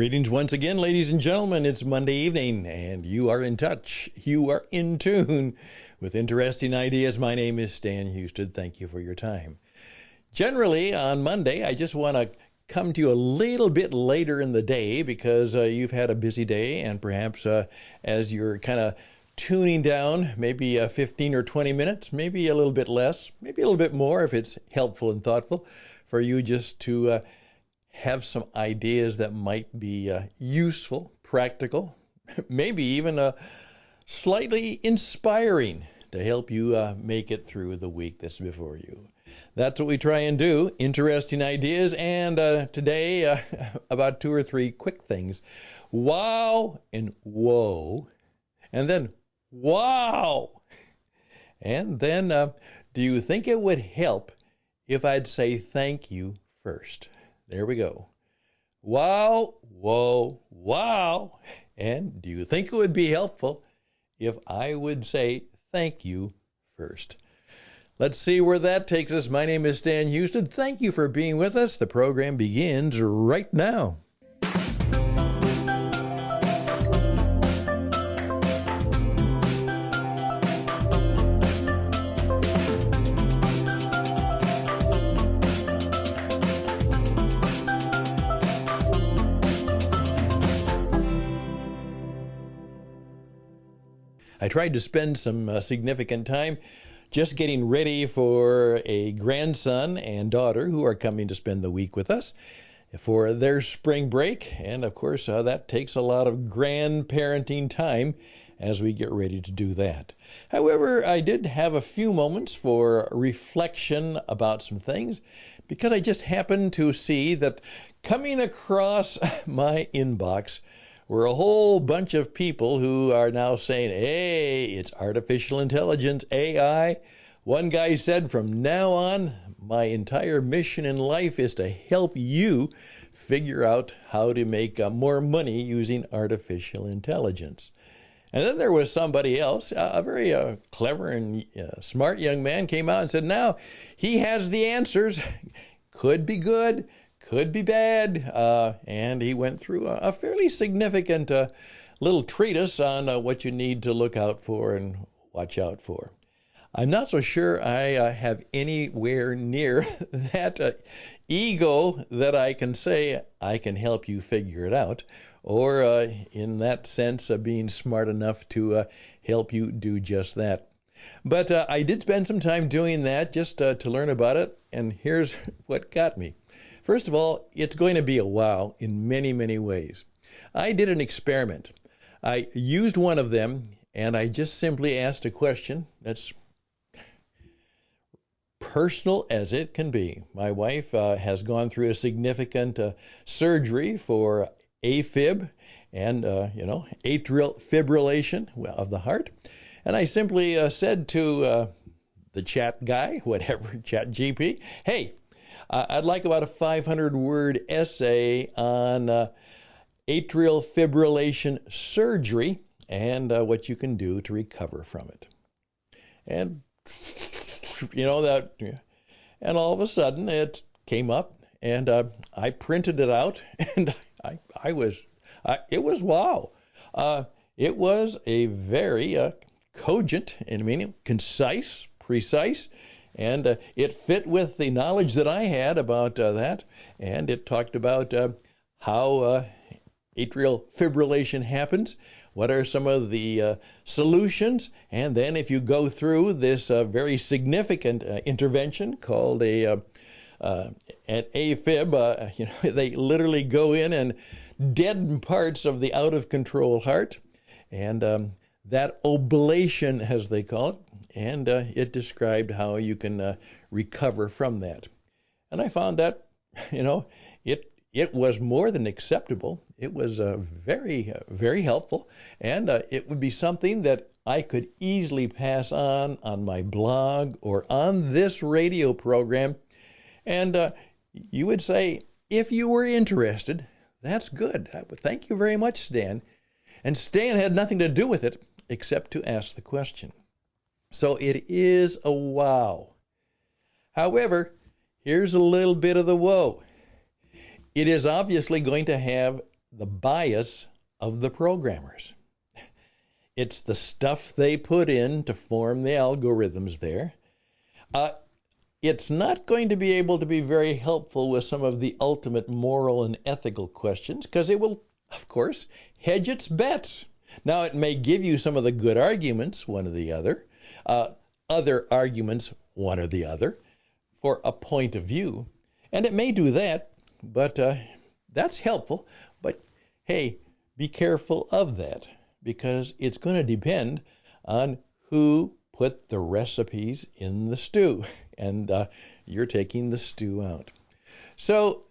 Greetings once again, ladies and gentlemen. It's Monday evening, and you are in touch. You are in tune with interesting ideas. My name is Stan Houston. Thank you for your time. Generally, on Monday, I just want to come to you a little bit later in the day because you've had a busy day, and perhaps as you're kind of tuning down, maybe 15 or 20 minutes, maybe a little bit less, maybe a little bit more if it's helpful and thoughtful for you just to have some ideas that might be useful, practical, maybe even slightly inspiring to help you make it through the week that's before you. That's what we try and do, interesting ideas, and today about 2 or 3 quick things. Wow and whoa, and then wow, and then do you think it would help if I'd say thank you first? There we go. Wow, whoa, wow. And do you think it would be helpful if I would say thank you first? Let's see where that takes us. My name is Stan Houston. Thank you for being with us. The program begins right now. I tried to spend some significant time just getting ready for a grandson and daughter who are coming to spend the week with us for their spring break. And of course, that takes a lot of grandparenting time as we get ready to do that. However, I did have a few moments for reflection about some things because I just happened to see that coming across my inbox were a whole bunch of people who are now saying, hey, it's artificial intelligence, AI. One guy said, from now on, my entire mission in life is to help you figure out how to make more money using artificial intelligence. And then there was somebody else, a very clever and smart young man came out and said, now he has the answers. Could be good, could be bad, and he went through a fairly significant little treatise on what you need to look out for and watch out for. I'm not so sure I have anywhere near that ego that I can say I can help you figure it out, or in that sense of being smart enough to help you do just that. But I did spend some time doing that just to learn about it, and here's what got me. First of all, it's going to be a wow in many, many ways. I did an experiment. I used one of them, and I just simply asked a question that's personal as it can be. My wife has gone through a significant surgery for AFib and, atrial fibrillation of the heart. And I simply said to the chat guy, whatever, chat GP, hey, I'd like about a 500-word essay on atrial fibrillation surgery and what you can do to recover from it. And, and all of a sudden it came up, and I printed it out, and it was wow. It was a very cogent and concise, precise, and it fit with the knowledge that I had about that, and it talked about how atrial fibrillation happens, what are some of the solutions, and then if you go through this very significant intervention called an AFib, they literally go in and deaden parts of the out-of-control heart, and that oblation, as they call it, and it described how you can recover from that. And I found that, it was more than acceptable. It was very, very helpful, and it would be something that I could easily pass on my blog or on this radio program. And you would say, if you were interested, that's good. Thank you very much, Stan. And Stan had nothing to do with it except to ask the question. So it is a wow. However, here's a little bit of the woe. It is obviously going to have the bias of the programmers. It's the stuff they put in to form the algorithms there. It's not going to be able to be very helpful with some of the ultimate moral and ethical questions because it will, of course, hedge its bets. Now, it may give you some of the good arguments, one or the other, other arguments, one or the other, for a point of view. And it may do that, but that's helpful. But hey, be careful of that because it's going to depend on who put the recipes in the stew. And you're taking the stew out. So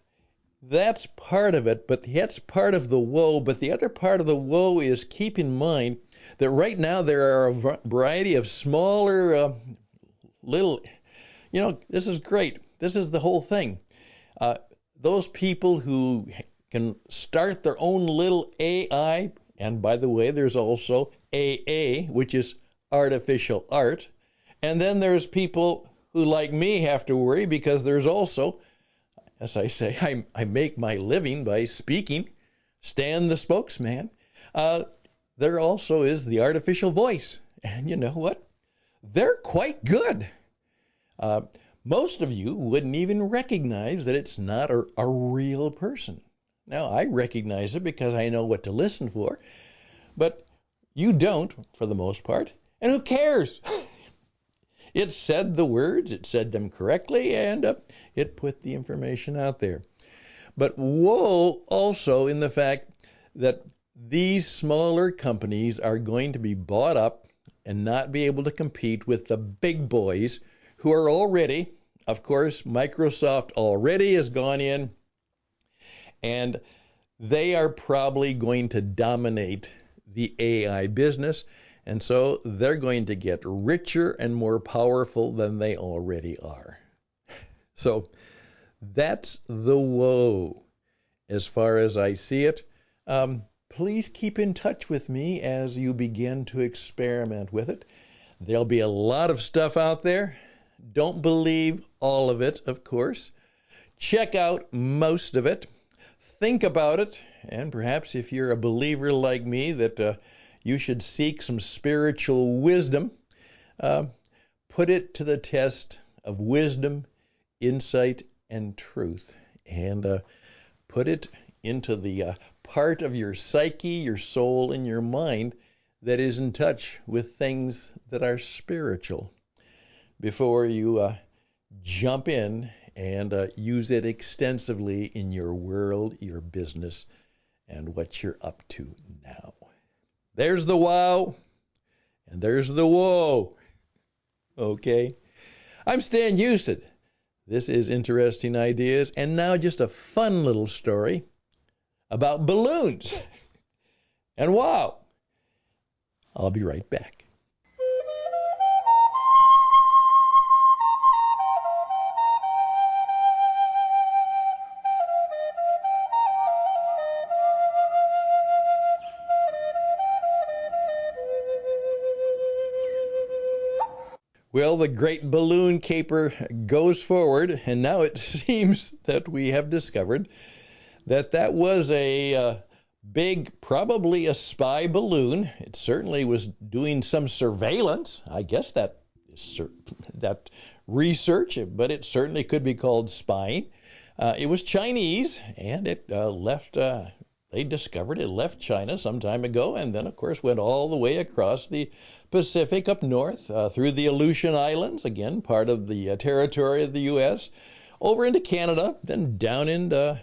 that's part of it, but that's part of the woe. But the other part of the woe is keep in mind that right now there are a variety of smaller little, this is great. This is the whole thing. Those people who can start their own little AI, and by the way, there's also AA, which is artificial art. And then there's people who, like me, have to worry because there's also, as I say, I make my living by speaking, Stan the spokesman. There also is the artificial voice. And you know what? They're quite good. Most of you wouldn't even recognize that it's not a real person. Now, I recognize it because I know what to listen for, but you don't for the most part. And who cares? It said the words, it said them correctly, and it put the information out there. But woe also in the fact that these smaller companies are going to be bought up and not be able to compete with the big boys who are already, of course, Microsoft already has gone in, and they are probably going to dominate the AI business. And so they're going to get richer and more powerful than they already are. So that's the woe as far as I see it. Please keep in touch with me as you begin to experiment with it. There'll be a lot of stuff out there. Don't believe all of it, of course. Check out most of it. Think about it. And perhaps if you're a believer like me that you should seek some spiritual wisdom. Put it to the test of wisdom, insight, and truth. And put it into the part of your psyche, your soul, and your mind that is in touch with things that are spiritual before you jump in and use it extensively in your world, your business, and what you're up to now. There's the wow, and there's the woe. Okay? I'm Stan Houston. This is Interesting Ideas, and now just a fun little story about balloons. And wow. I'll be right back. Well, the great balloon caper goes forward, and now it seems that we have discovered that that was a big, probably a spy balloon. It certainly was doing some surveillance. I guess that research, but it certainly could be called spying. It was Chinese, and it left. They discovered it left China some time ago, and then, of course, went all the way across the Pacific up north through the Aleutian Islands, again, part of the territory of the U.S., over into Canada, then down into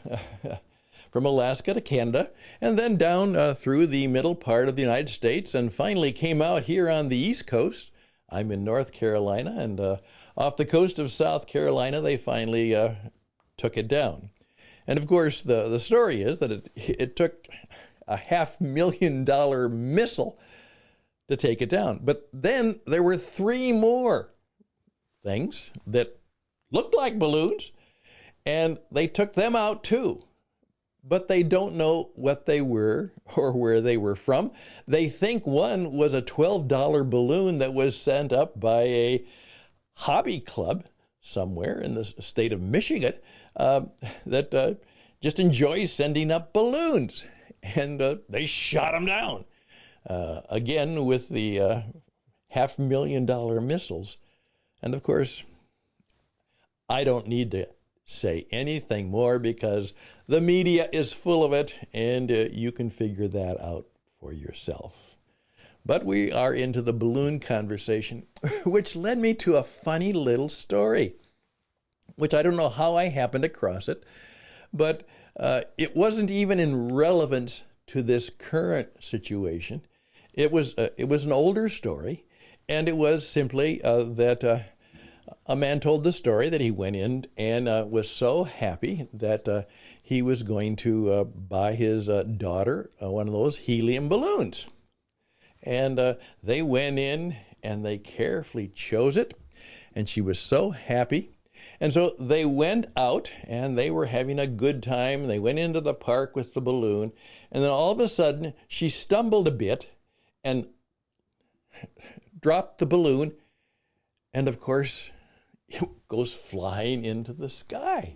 from Alaska to Canada, and then down through the middle part of the United States, and finally came out here on the East Coast. I'm in North Carolina, and off the coast of South Carolina, they finally took it down. And of course, the story is that it took a $500,000 missile to take it down. But then there were 3 more things that looked like balloons, and they took them out too. But they don't know what they were or where they were from. They think one was a $12 balloon that was sent up by a hobby club somewhere in the state of Michigan that just enjoys sending up balloons. and they shot him down. Again with the $500,000 missiles. And of course, I don't need to say anything more because the media is full of it, and you can figure that out for yourself. But we are into the balloon conversation, which led me to a funny little story, which I don't know how I happened across it, but it wasn't even in relevance to this current situation. It was an older story, and it was simply that a man told the story that he went in and was so happy that he was going to buy his daughter one of those helium balloons. And they went in and they carefully chose it, and she was so happy. And so they went out and they were having a good time. They went into the park with the balloon, and then all of a sudden she stumbled a bit and dropped the balloon, and of course it goes flying into the sky.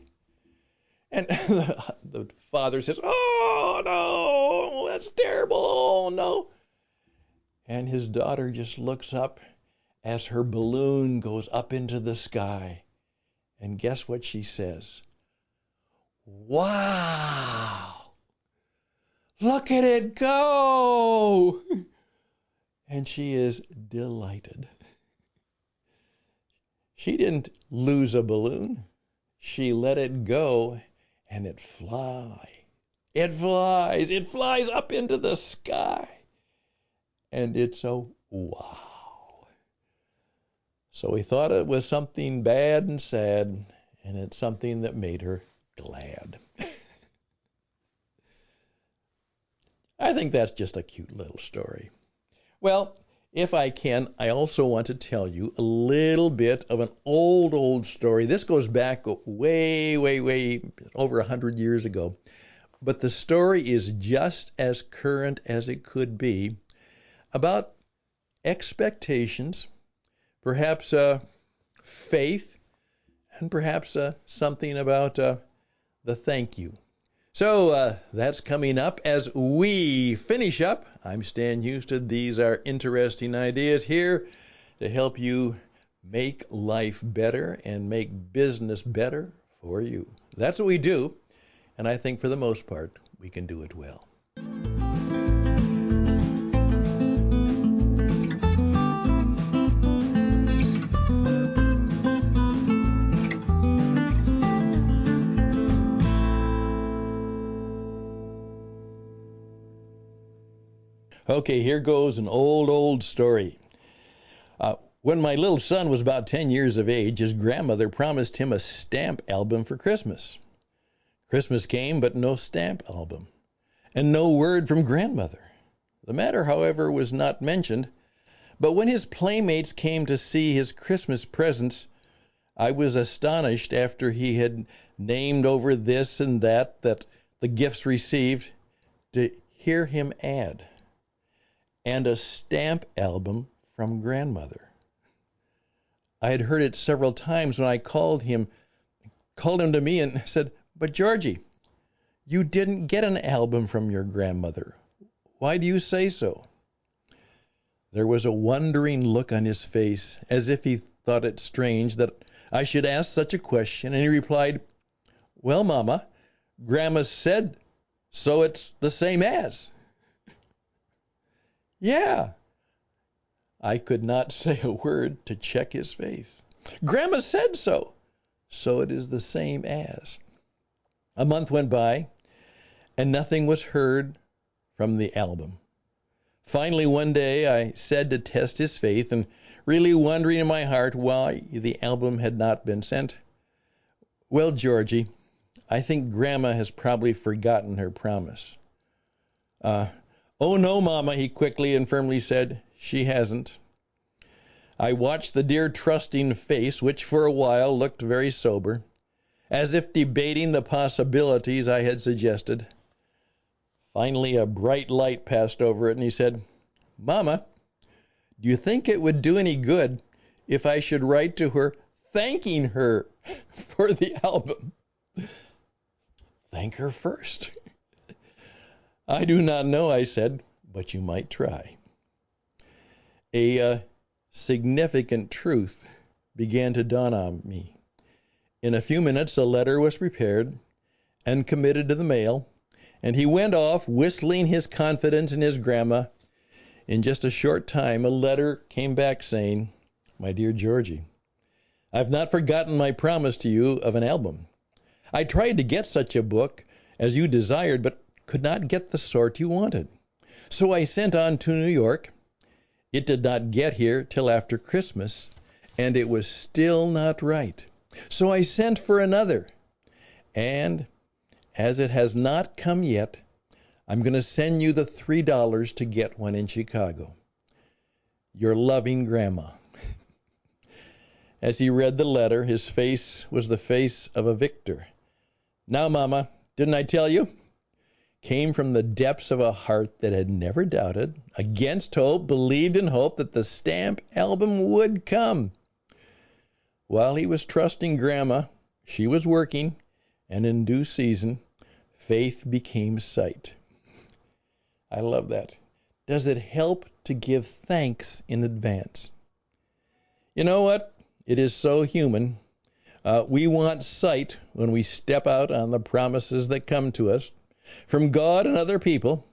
And the father says, "Oh no, that's terrible, oh no." And his daughter just looks up as her balloon goes up into the sky. And guess what she says? "Wow! Look at it go!" And she is delighted. She didn't lose a balloon. She let it go, and it flies. It flies. It flies up into the sky. And it's a wow. So we thought it was something bad and sad, and it's something that made her glad. I think that's just a cute little story. Well, if I can, I also want to tell you a little bit of an old story. This goes back way over 100 years ago. But the story is just as current as it could be about expectations, perhaps faith, and perhaps something about the thank you. So that's coming up as we finish up. I'm Stan Houston. These are interesting ideas here to help you make life better and make business better for you. That's what we do, and I think for the most part, we can do it well. Okay, here goes an old story. When my little son was about 10 years of age, his grandmother promised him a stamp album for Christmas. Christmas came, but no stamp album, and no word from grandmother. The matter, however, was not mentioned, but when his playmates came to see his Christmas presents, I was astonished after he had named over this and that the gifts received, to hear him add, "and a stamp album from grandmother." I had heard it several times when I called him to me and said, "But Georgie, you didn't get an album from your grandmother. Why do you say so?" There was a wondering look on his face, as if he thought it strange that I should ask such a question, and he replied, "Well, Mama, Grandma said so, it's the same as." Yeah. I could not say a word to check his faith. Grandma said so, so it is the same as. A month went by, and nothing was heard from the album. Finally, one day, I said to test his faith, and really wondering in my heart why the album had not been sent, "Well, Georgie, I think Grandma has probably forgotten her promise." "Oh, no, Mama," he quickly and firmly said, "she hasn't." I watched the dear trusting face, which for a while looked very sober, as if debating the possibilities I had suggested. Finally, a bright light passed over it, and he said, "Mama, do you think it would do any good if I should write to her thanking her for the album?" Thank her first. I do not know, I said, but you might try. A significant truth began to dawn on me. In a few minutes, a letter was prepared and committed to the mail, and he went off whistling his confidence in his grandma. In just a short time, a letter came back saying, "My dear Georgie, I've not forgotten my promise to you of an album. I tried to get such a book as you desired, but could not get the sort you wanted. So I sent on to New York. It did not get here till after Christmas, and it was still not right. So I sent for another, and as it has not come yet, I'm going to send you the $3 to get one in Chicago. Your loving Grandma." As he read the letter, his face was the face of a victor. "Now, Mama, didn't I tell you?" Came from the depths of a heart that had never doubted, against hope, believed in hope that the stamp album would come. While he was trusting Grandma, she was working, and in due season, faith became sight. I love that. Does it help to give thanks in advance? You know what? It is so human. We want sight when we step out on the promises that come to us from God and other people.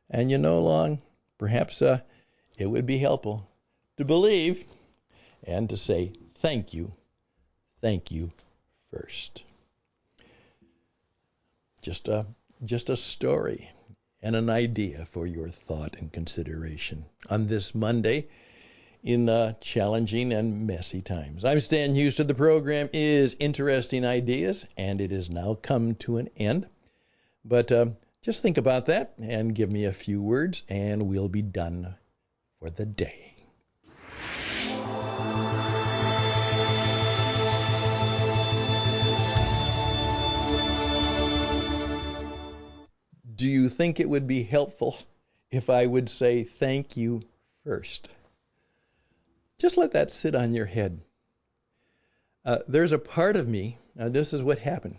And you know, Long, perhaps it would be helpful to believe and to say thank you first. Just a story and an idea for your thought and consideration on this Monday in challenging and messy times. I'm Stan Houston. The program is Interesting Ideas, and it has now come to an end. But just think about that and give me a few words, and we'll be done for the day. Do you think it would be helpful if I would say thank you first? Just let that sit on your head. There's a part of me, now this is what happened.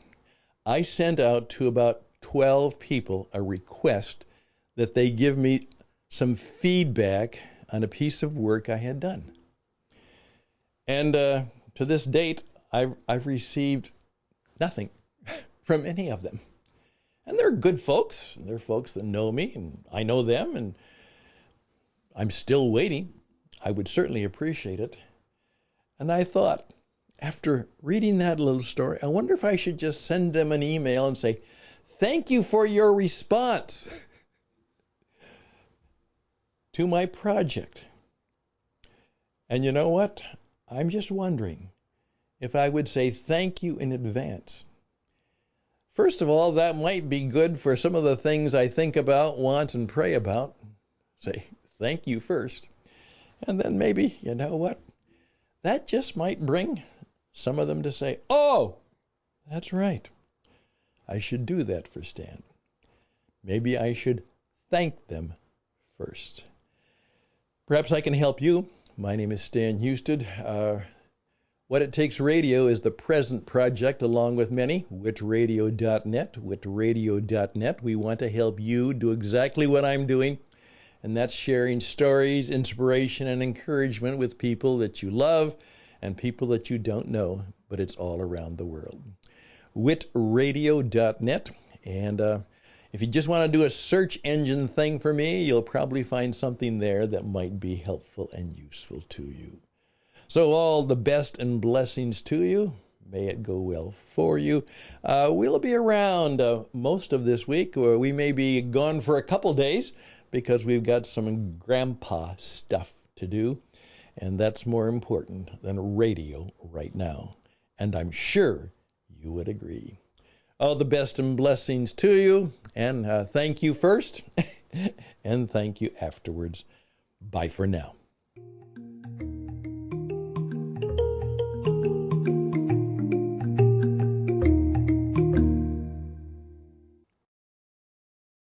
I sent out to about 12 people a request that they give me some feedback on a piece of work I had done. And to this date, I've received nothing from any of them. And they're good folks. They're folks that know me, and I know them, and I'm still waiting. I would certainly appreciate it. And I thought, after reading that little story, I wonder if I should just send them an email and say, "Thank you for your response to my project." And you know what? I'm just wondering if I would say thank you in advance. First of all, that might be good for some of the things I think about, want, and pray about. Say thank you first. And then maybe, you know what? That just might bring some of them to say, "Oh, that's right. I should do that for Stan." Maybe I should thank them first. Perhaps I can help you. My name is Stan Houston. What It Takes Radio is the present project, along with many. Wwll.net, wwll.net. We want to help you do exactly what I'm doing, and that's sharing stories, inspiration, and encouragement with people that you love and people that you don't know, but it's all around the world. Wwll.net. And if you just want to do a search engine thing for me, you'll probably find something there that might be helpful and useful to you. So all the best and blessings to you. May it go well for you. We'll be around most of this week, or we may be gone for a couple days because we've got some grandpa stuff to do, and that's more important than radio right now. And I'm sure you would agree. All the best and blessings to you, and thank you first, and thank you afterwards. Bye for now.